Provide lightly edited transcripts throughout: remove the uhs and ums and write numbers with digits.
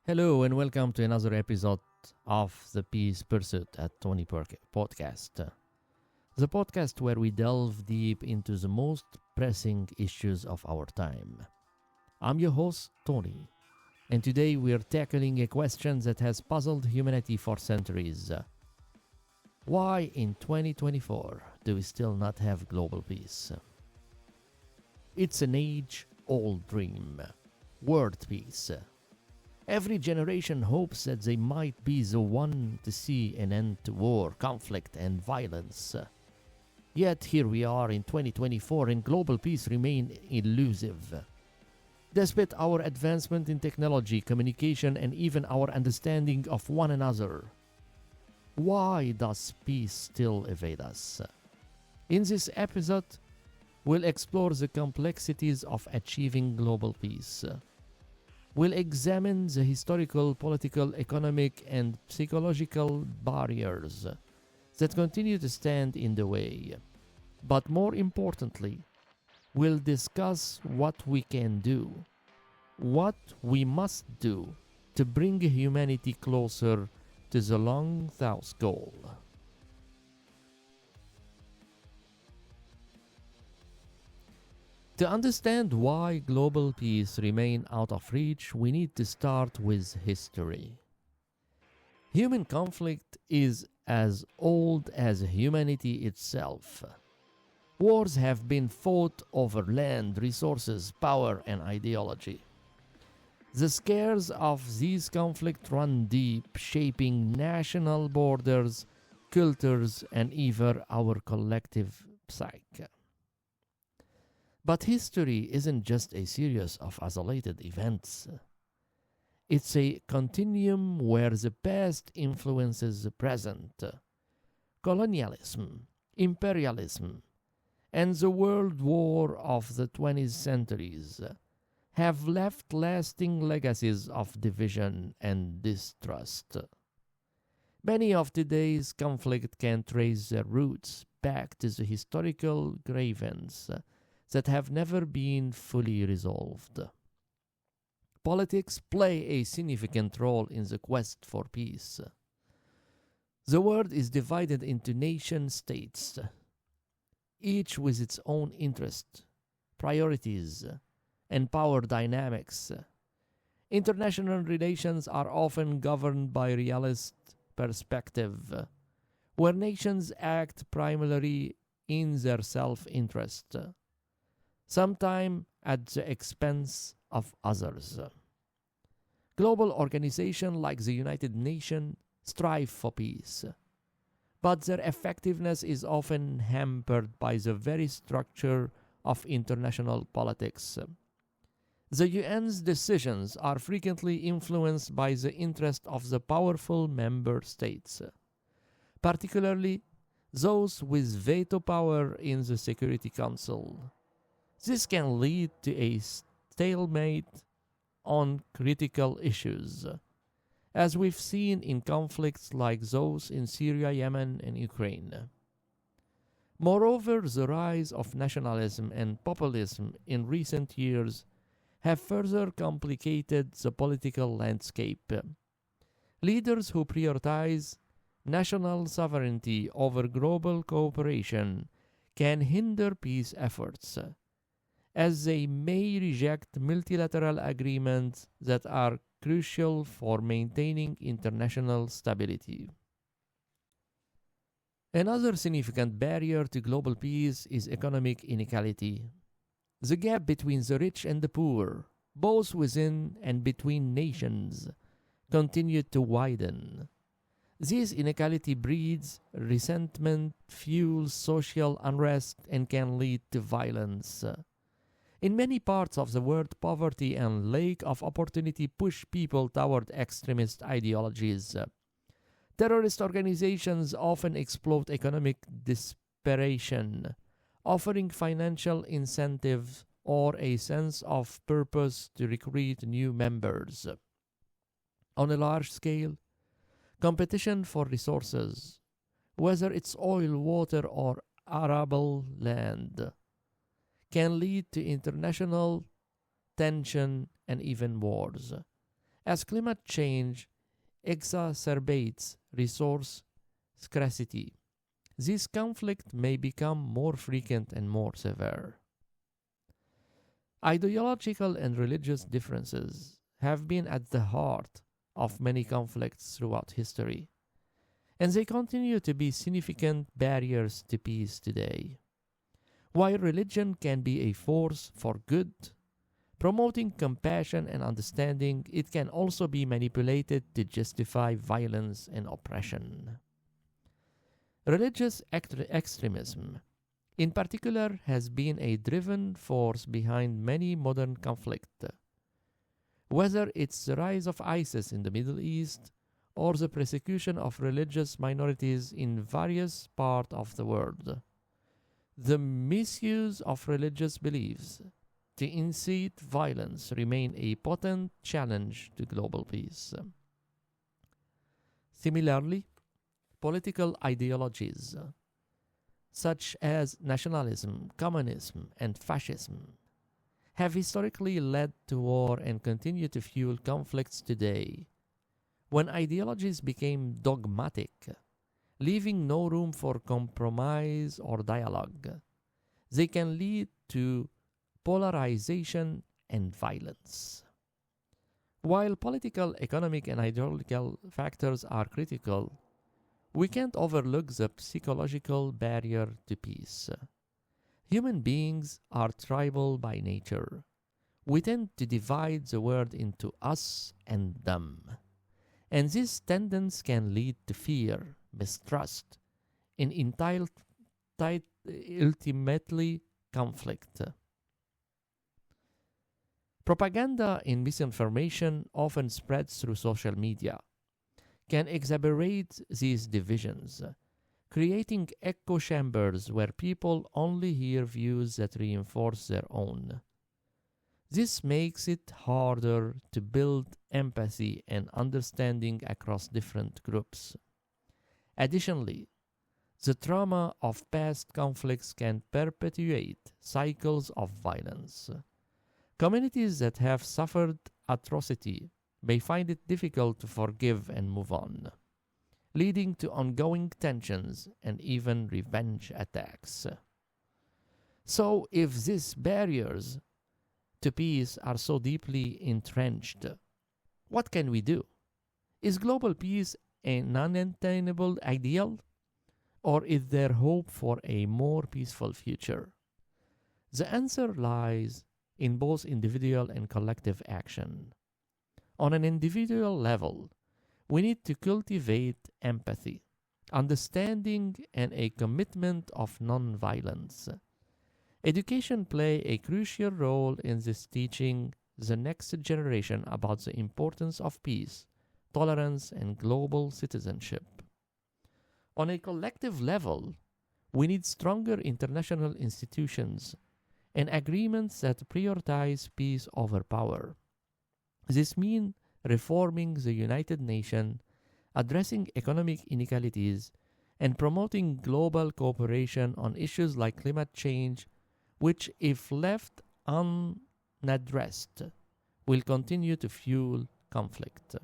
Hello and welcome to another episode of the Peace Pursuit at Tony Podcast. The podcast where we delve deep into the most pressing issues of our time. I'm your host, Tony, and today we are tackling a question that has puzzled humanity for centuries. Why in 2024 do we still not have global peace? It's an age-old dream. World peace. Every generation hopes that they might be the one to see an end to war, conflict, and violence. Yet here we are in 2024 and global peace remains elusive. Despite our advancement in technology, communication, and even our understanding of one another, why does peace still evade us? In this episode, we'll explore the complexities of achieving global peace. We'll examine the historical, political, economic, and psychological barriers that continue to stand in the way. But more importantly, we'll discuss what we can do, what we must do to bring humanity closer to the long-thought goal. To understand why global peace remains out of reach, we need to start with history. Human conflict is as old as humanity itself. Wars have been fought over land, resources, power, and ideology. The scars of these conflicts run deep, shaping national borders, cultures, and even our collective psyche. But history isn't just a series of isolated events. It's a continuum where the past influences the present. Colonialism, imperialism, and the World War of the 20th centuries have left lasting legacies of division and distrust. Many of today's conflicts can trace their roots back to the historical grievances that have never been fully resolved. Politics play a significant role in the quest for peace. The world is divided into nation-states, each with its own interests, priorities, and power dynamics. International relations are often governed by realist perspective, where nations act primarily in their self-interest, sometimes at the expense of others. Global organizations like the United Nations strive for peace, but their effectiveness is often hampered by the very structure of international politics. The UN's decisions are frequently influenced by the interest of the powerful member states, particularly those with veto power in the Security Council. This can lead to a stalemate on critical issues, as we've seen in conflicts like those in Syria, Yemen, and Ukraine. Moreover, the rise of nationalism and populism in recent years have further complicated the political landscape. Leaders who prioritize national sovereignty over global cooperation can hinder peace efforts, as they may reject multilateral agreements that are crucial for maintaining international stability. Another significant barrier to global peace is economic inequality. The gap between the rich and the poor, both within and between nations, continue to widen. This inequality breeds resentment, fuels social unrest, and can lead to violence. In many parts of the world, poverty and lack of opportunity push people toward extremist ideologies. Terrorist organizations often exploit economic desperation, offering financial incentives or a sense of purpose to recruit new members. On a large scale, competition for resources, whether it's oil, water, or arable land, can lead to international tension and even wars, as climate change exacerbates resource scarcity. This conflict may become more frequent and more severe. Ideological and religious differences have been at the heart of many conflicts throughout history, and they continue to be significant barriers to peace today. While religion can be a force for good, promoting compassion and understanding, it can also be manipulated to justify violence and oppression. Religious extremism, in particular, has been a driving force behind many modern conflicts, whether it's the rise of ISIS in the Middle East or the persecution of religious minorities in various parts of the world. The misuse of religious beliefs to incite violence remain a potent challenge to global peace. Similarly, political ideologies such as nationalism, communism, and fascism have historically led to war and continue to fuel conflicts today. When ideologies became dogmatic, leaving no room for compromise or dialogue, they can lead to polarization and violence. While political, economic, and ideological factors are critical, we can't overlook the psychological barrier to peace. Human beings are tribal by nature. We tend to divide the world into us and them. And this tendency can lead to fear, mistrust, and ultimately conflict. Propaganda and misinformation often spreads through social media, can exacerbate these divisions, creating echo chambers where people only hear views that reinforce their own. This makes it harder to build empathy and understanding across different groups. Additionally, the trauma of past conflicts can perpetuate cycles of violence. Communities that have suffered atrocity may find it difficult to forgive and move on, leading to ongoing tensions and even revenge attacks. So, if these barriers to peace are so deeply entrenched, what can we do? Is global peace an unattainable ideal, or is there hope for a more peaceful future? The answer lies in both individual and collective action. On an individual level, we need to cultivate empathy, understanding, and a commitment of non-violence. Education plays a crucial role in this, teaching the next generation about the importance of peace, tolerance, and global citizenship. On a collective level, we need stronger international institutions and agreements that prioritize peace over power. This means reforming the United Nations, addressing economic inequalities, and promoting global cooperation on issues like climate change, which, if left unaddressed, will continue to fuel conflict.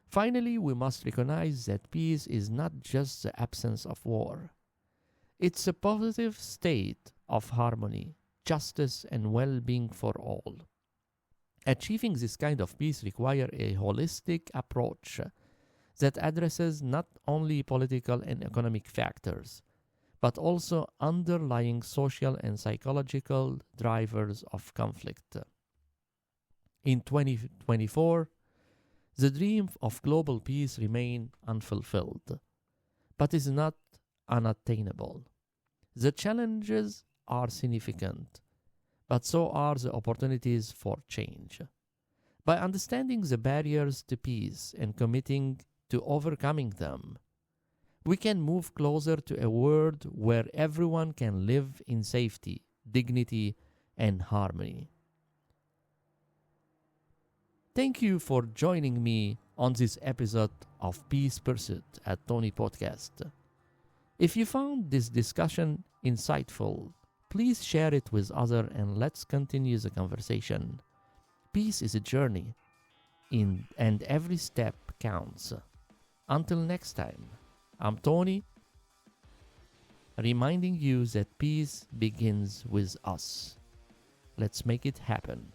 Finally, we must recognize that peace is not just the absence of war. It's a positive state of harmony, justice, and well-being for all. Achieving this kind of peace requires a holistic approach that addresses not only political and economic factors, but also underlying social and psychological drivers of conflict. In 2024, the dream of global peace remains unfulfilled, but is not unattainable. The challenges are significant, but so are the opportunities for change. By understanding the barriers to peace and committing to overcoming them, we can move closer to a world where everyone can live in safety, dignity, and harmony. Thank you for joining me on this episode of Peace Pursuit at Tony Podcast. If you found this discussion insightful, please share it with others and let's continue the conversation. Peace is a journey. and every step counts. Until next time, I'm Tony, reminding you that peace begins with us. Let's make it happen.